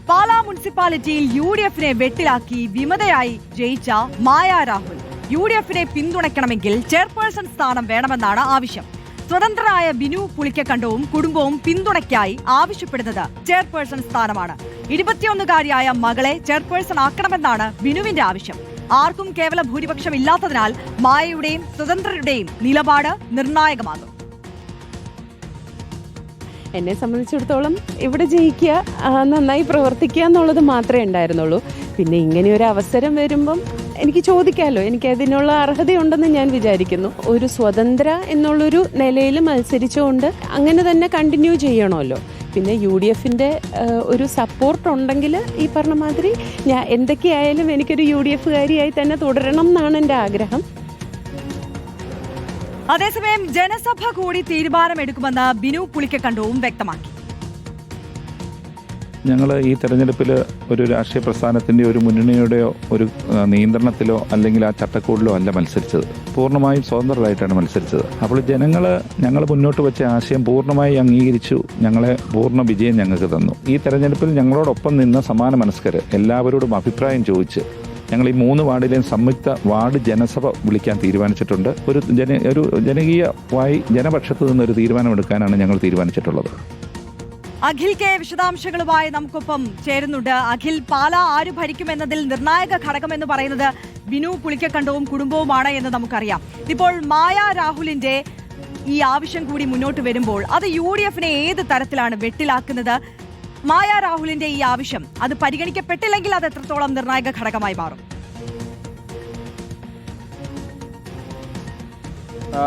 പാലാ മുനിസിപ്പാലിറ്റിയിൽ UDF-നെ വെട്ടിലാക്കി വിമതയായി ജയിച്ച മായ രാഹുൽ UDF-നെ പിന്തുണയ്ക്കണമെങ്കിൽ ചെയർപേഴ്സൺ സ്ഥാനം വേണമെന്നാണ് ആവശ്യം. സ്വതന്ത്രരായ ബിനു പുളിക്കക്കണ്ടവും കുടുംബവും പിന്തുണയ്ക്കായി ആവശ്യപ്പെടുന്നത് ചെയർപേഴ്സൺ സ്ഥാനമാണ്. 21-കാരിയായ മകളെ ചെയർപേഴ്സൺ ആക്കണമെന്നാണ് ബിനുവിന്റെ ആവശ്യം. ആർക്കും കേവല ഭൂരിപക്ഷം ഇല്ലാത്തതിനാൽ മായയുടെയും സ്വതന്ത്രരുടെയും നിലപാട് നിർണായകമാകും. എന്നെ സംബന്ധിച്ചിടത്തോളം ഇവിടെ ജയിക്കുക, നന്നായി പ്രവർത്തിക്കുക എന്നുള്ളത് മാത്രമേ ഉണ്ടായിരുന്നുള്ളൂ. പിന്നെ ഇങ്ങനെയൊരു അവസരം വരുമ്പം എനിക്ക് ചോദിക്കാമല്ലോ, എനിക്ക് അതിനുള്ള അർഹതയുണ്ടെന്ന് ഞാൻ വിചാരിക്കുന്നു. ഒരു സ്വതന്ത്ര എന്നുള്ളൊരു നിലയിൽ മത്സരിച്ചുകൊണ്ട് അങ്ങനെ തന്നെ കണ്ടിന്യൂ ചെയ്യണമല്ലോ. പിന്നെ UDF-ന്റെ ഒരു സപ്പോർട്ട് ഉണ്ടെങ്കിൽ ഈ പറഞ്ഞ മാതിരി ഞാൻ എന്തൊക്കെയായാലും എനിക്കൊരു UDF-കാരിയായി തന്നെ തുടരണം എന്നാണ് എൻ്റെ ആഗ്രഹം. അതേസമയം ജനസഭ കൂടി തീരുമാനമെടുക്കുമെന്ന് ബിനു പുളിക്കക്കണ്ടവും വ്യക്തമാക്കി. ഞങ്ങൾ ഈ തെരഞ്ഞെടുപ്പിൽ ഒരു രാഷ്ട്രീയ പ്രസ്ഥാനത്തിൻ്റെ ഒരു മുന്നണിയുടെയോ ഒരു നിയന്ത്രണത്തിലോ അല്ലെങ്കിൽ ആ ചട്ടക്കൂടിലോ അല്ല മത്സരിച്ചത്. പൂർണ്ണമായും സ്വതന്ത്രരായിട്ടാണ് മത്സരിച്ചത്. അപ്പോൾ ഞങ്ങൾ മുന്നോട്ട് വെച്ച ആശയം പൂർണ്ണമായി അംഗീകരിച്ചു. ഞങ്ങളെ പൂർണ്ണ വിജയം ഞങ്ങൾക്ക് തന്നു. ഈ തെരഞ്ഞെടുപ്പിൽ ഞങ്ങളോടൊപ്പം നിന്ന സമാന മനസ്കർ എല്ലാവരോടും അഭിപ്രായം ചോദിച്ച് ഞങ്ങൾ ഈ 3 വാർഡിലെയും സംയുക്ത വാർഡ് ജനസഭ വിളിക്കാൻ തീരുമാനിച്ചിട്ടുണ്ട്. ഒരു ജനകീയമായി ജനപക്ഷത്ത് നിന്നൊരു തീരുമാനമെടുക്കാനാണ് ഞങ്ങൾ തീരുമാനിച്ചിട്ടുള്ളത്. അഖിൽ കെ വിശദാംശങ്ങളുമായി നമുക്കൊപ്പം ചേരുന്നുണ്ട്. അഖിൽ, പാലാ ആര് ഭരിക്കുമെന്നതിൽ നിർണായക ഘടകമെന്ന് പറയുന്നത് ബിനു പുളിക്കക്കണ്ടവും കുടുംബവുമാണ് എന്ന് നമുക്കറിയാം. ഇപ്പോൾ മായ രാഹുലിന്റെ ഈ ആവശ്യം കൂടി മുന്നോട്ട് വരുമ്പോൾ അത് UDF-നെ ഏത് തരത്തിലാണ് വെട്ടിലാക്കുന്നത്? മായ രാഹുലിന്റെ ഈ ആവശ്യം അത് പരിഗണിക്കപ്പെട്ടില്ലെങ്കിൽ അത് എത്രത്തോളം നിർണായക ഘടകമായി മാറും?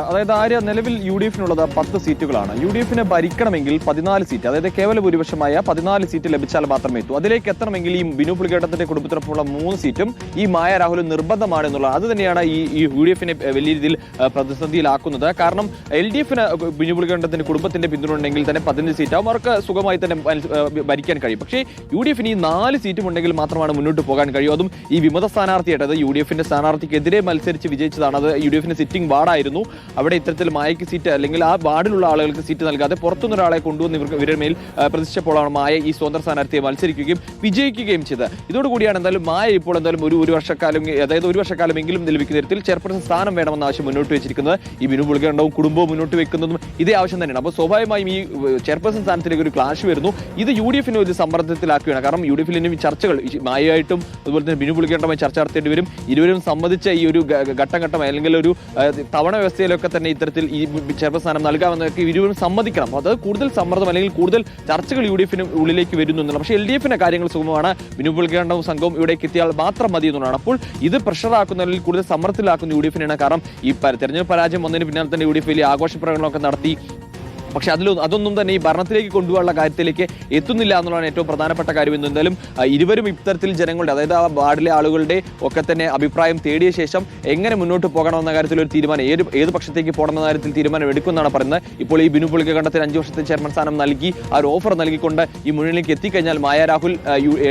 അതായത് ആര്യ, നിലവിൽ UDF-നുള്ളത് 10 സീറ്റുകളാണ്. UDF-നെ ഭരിക്കണമെങ്കിൽ 14 സീറ്റ്, അതായത് കേവല ഭൂരിപക്ഷമായ 14 സീറ്റ് ലഭിച്ചാൽ മാത്രമേ എത്തൂ. അതിലേക്ക് എത്തണമെങ്കിൽ ഈ ബിനു പുളിക്കക്കണ്ടത്തിന്റെ കുടുംബത്തിനൊപ്പമുള്ള 3 സീറ്റും ഈ മായ രാഹുൽ നിർബന്ധമാണ് എന്നുള്ളത്. അത് തന്നെയാണ് ഈ UDF-നെ വലിയ രീതിയിൽ പ്രതിസന്ധിയിലാക്കുന്നത്. കാരണം LDF-ന് ബിനു പുളിക്കക്കണ്ടത്തിന്റെ കുടുംബത്തിന്റെ പിന്തുണ ഉണ്ടെങ്കിൽ തന്നെ 15 സീറ്റാവും, അവർക്ക് സുഖമായി തന്നെ ഭരിക്കാൻ കഴിയും. പക്ഷേ UDF-ന് ഈ 4 സീറ്റും ഉണ്ടെങ്കിൽ മാത്രമാണ് മുന്നോട്ട് പോകാൻ കഴിയും. അതും ഈ വിമത സ്ഥാനാർത്ഥിയായിട്ട്, അത് UDF-ന്റെ സ്ഥാനാർത്ഥിക്കെതിരെ മത്സരിച്ച് വിജയിച്ചതാണ്. അത് UDF-ന് സിറ്റിംഗ് വാർഡായിരുന്നു. അവിടെ ഇത്തരത്തിൽ മായയ്ക്ക് സീറ്റ് അല്ലെങ്കിൽ ആ വാർഡിലുള്ള ആളുകൾക്ക് സീറ്റ് നൽകാതെ പുറത്തുനിന്നൊരാളെ കൊണ്ടുവന്ന് ഇവരുടെ മേൽ പ്രതിഷ്ഠിച്ചപ്പോഴാണ് മായ ഈ സ്വതന്ത്ര സ്ഥാനാർത്ഥിയെ മത്സരിക്കുകയും വിജയിക്കുകയും ചെയ്തത്. ഇതോടുകൂടിയാണ് എന്തായാലും മായ ഇപ്പോൾ എന്തായാലും ഒരു വർഷക്കാലമെങ്കിലും ലഭിക്കുന്ന തരത്തിൽ ചെയർപേഴ്സൺ സ്ഥാനം വേണമെന്ന ആവശ്യം മുന്നോട്ട് വെച്ചിരിക്കുന്നത്. ഈ ബിനു പുളിക്കക്കണ്ടവും കുടുംബവും മുന്നോട്ട് വെക്കുന്നതും ഇതേ ആവശ്യം തന്നെയാണ്. അപ്പോൾ സ്വാഭാവികമായും ഈ ചെയർപേഴ്സൺ സ്ഥാനത്തിലേക്ക് ഒരു ക്ലാഷ് വരുന്നു. ഇത് UDF-നെ ഒരു സമ്മർദ്ദത്തിലാക്കുകയാണ്. കാരണം UDF-ൽ ഇനി ചർച്ചകൾ മായയായിട്ടും അതുപോലെ തന്നെ ബിനു പുളിക്കക്കണ്ടവുമായി ചർച്ച നടത്തേണ്ടി വരും. ഇരുവരും സമ്മതിച്ച ഈ ഒരു ഘട്ടം അല്ലെങ്കിൽ ഒരു തവണ വ്യവസ്ഥയിലൊക്കെ തന്നെ ഇത്തരത്തിൽ ഈ ചെയർപേഴ്സൺ സ്ഥാനം നൽകാമെന്നൊക്കെ ഇരുവരും സമ്മതിക്കണം. അത് കൂടുതൽ സമ്മർദ്ദം അല്ലെങ്കിൽ കൂടുതൽ ചർച്ചകൾ UDF-ന് ഉള്ളിലേക്ക് വരുന്നു എന്നുള്ള. പക്ഷേ LDF-ന്റെ കാര്യങ്ങൾ സുഗമമാണ്. ബിനു പുളിക്കക്കണ്ടവും സംഘവും ഇവിടേക്ക് എത്തിയാൽ മാത്രം മതി എന്നുള്ളതാണ്. അപ്പോൾ ഇത് പ്രഷറാക്കുന്നതിൽ കൂടുതൽ സമ്മർദ്ദത്തിലാക്കുന്ന UDF-നാണ്. കാരണം ഈ തെരഞ്ഞെടുപ്പ് പരാജയം വന്നതിന് പിന്നാലെ തന്നെ UDF വലിയ ആഘോഷ പ്രകടനമൊക്കെ നടത്തി. പക്ഷെ അതൊന്നും തന്നെ ഈ ഭരണത്തിലേക്ക് കൊണ്ടുപോകാനുള്ള കാര്യത്തിലേക്ക് എത്തുന്നില്ല എന്നുള്ളതാണ് ഏറ്റവും പ്രധാനപ്പെട്ട കാര്യം. എന്തായാലും ഇരുവരും ഇത്തരത്തിൽ ജനങ്ങളുടെ, അതായത് ആ വാർഡിലെ ആളുകളുടെ ഒക്കെ തന്നെ അഭിപ്രായം തേടിയ ശേഷം എങ്ങനെ മുന്നോട്ട് പോകണമെന്ന കാര്യത്തിൽ ഒരു തീരുമാനം, ഏത് പക്ഷത്തേക്ക് പോകണമെന്ന കാര്യത്തിൽ തീരുമാനം എടുക്കുമെന്നാണ് പറയുന്നത്. ഇപ്പോൾ ഈ ബിനു പുളിക്കക്കണ്ടത്തിന് 5 വർഷത്തെ ചെയർമാൻ സ്ഥാനം നൽകി ആ ഒരു ഓഫർ നൽകിക്കൊണ്ട് ഈ മുന്നണിയിലേക്ക് എത്തിക്കഴിഞ്ഞാൽ മായ രാഹുൽ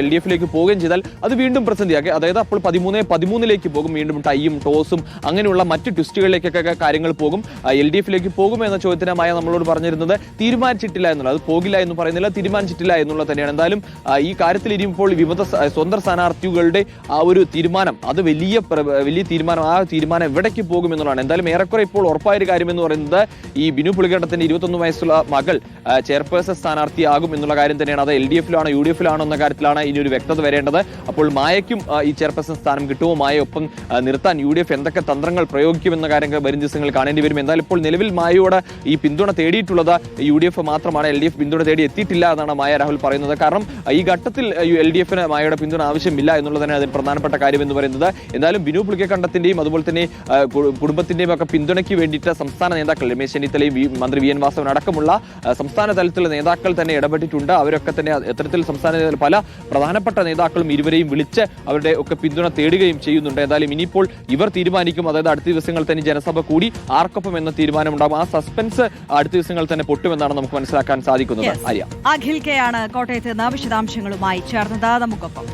LDF-ലേക്ക് പോവുകയും ചെയ്താൽ അത് വീണ്ടും പ്രതിസന്ധിയാക്കി. അതായത് അപ്പോൾ 13-13ലേക്ക് പോകും. വീണ്ടും ടൈയും ടോസും അങ്ങനെയുള്ള മറ്റ് ട്വിസ്റ്റുകളിലേക്കൊക്കെ കാര്യങ്ങൾ പോകും. LDF-ലേക്ക് പോകുമെന്ന ചോദ്യത്തിന് മായ നമ്മളോട് പറഞ്ഞു തീരുമാനിച്ചിട്ടില്ല എന്നുള്ളത്. അത് പോകില്ല എന്ന് പറയുന്നില്ല, തീരുമാനിച്ചിട്ടില്ല എന്നുള്ളത് തന്നെയാണ്. എന്തായാലും ഈ കാര്യത്തിൽ ഇനിയിപ്പോൾ വിമത സ്വതന്ത്ര സ്ഥാനാർത്ഥികളുടെ ആ ഒരു തീരുമാനം, അത് വലിയ തീരുമാനം. ആ തീരുമാനം എവിടേക്ക് പോകും എന്നുള്ളതാണ്. എന്തായാലും ഏറെക്കുറെ ഇപ്പോൾ ഉറപ്പായൊരു കാര്യം എന്ന് പറയുന്നത് ഈ ബിനു പുളിക്കക്കണ്ടത്തിന്റെ 21 വയസ്സുള്ള മകൾ ചെയർപേഴ്സൺ സ്ഥാനാർത്ഥിയാകും എന്നുള്ള കാര്യം തന്നെയാണ്. അത് LDF-ലാണോ UDF-ലാണോ എന്ന കാര്യത്തിലാണ് ഇനി ഒരു വ്യക്തത വരേണ്ടത്. അപ്പോൾ മായയ്ക്കും ഈ ചെയർപേഴ്സൺ സ്ഥാനം കിട്ടുമോ, മായ ഒപ്പം നിർത്താൻ UDF എന്തൊക്കെ തന്ത്രങ്ങൾ പ്രയോഗിക്കുമെന്ന കാര്യങ്ങൾ വരും ദിവസങ്ങൾ കാണേണ്ടി വരും. എന്തായാലും ഇപ്പോൾ നിലവിൽ മായയോട് ഈ പിന്തുണ തേടിയിട്ടുള്ളത് UDF മാത്രമാണ്. LDF പിന്തുണ തേടി എത്തിയിട്ടില്ല എന്നാണ് മായ രാഹുൽ പറയുന്നത്. കാരണം ഈ ഘട്ടത്തിൽ LDF-ന് മായയുടെ പിന്തുണ ആവശ്യമില്ല എന്നുള്ളത് തന്നെ അതിൽ പ്രധാനപ്പെട്ട കാര്യം എന്ന് പറയുന്നത്. എന്തായാലും ബിനു പുളിക്കക്കണ്ടത്തിന്റെയും അതുപോലെ തന്നെ കുടുംബത്തിന്റെയും ഒക്കെ പിന്തുണയ്ക്ക് വേണ്ടിയിട്ട് സംസ്ഥാന നേതാക്കൾ രമേശ് ചെന്നിത്തലയും മന്ത്രി VN വാസവൻ അടക്കമുള്ള സംസ്ഥാന തലത്തിലുള്ള നേതാക്കൾ തന്നെ ഇടപെട്ടിട്ടുണ്ട്. അവരൊക്കെ തന്നെ അത്തരത്തിൽ സംസ്ഥാന പല പ്രധാനപ്പെട്ട നേതാക്കളും ഇരുവരെയും വിളിച്ച് അവരുടെ ഒക്കെ പിന്തുണ തേടുകയും ചെയ്യുന്നുണ്ട്. എന്തായാലും ഇനിയിപ്പോൾ ഇവർ തീരുമാനിക്കും. അതായത് അടുത്ത ദിവസങ്ങൾ തന്നെ ജനസഭ കൂടി ആർക്കൊപ്പം എന്ന തീരുമാനം ഉണ്ടാകും. ആ സസ്പെൻസ് അടുത്ത ദിവസങ്ങൾ തന്നെ പൊട്ടുമെന്നാണ് നമുക്ക് മനസ്സിലാക്കാൻ സാധിക്കുന്നത്. അഖിൽ കെ ആണ് കോട്ടയത്ത് നിന്ന് വിശദാംശങ്ങളുമായി ചേർന്നത് നമുക്കൊപ്പം.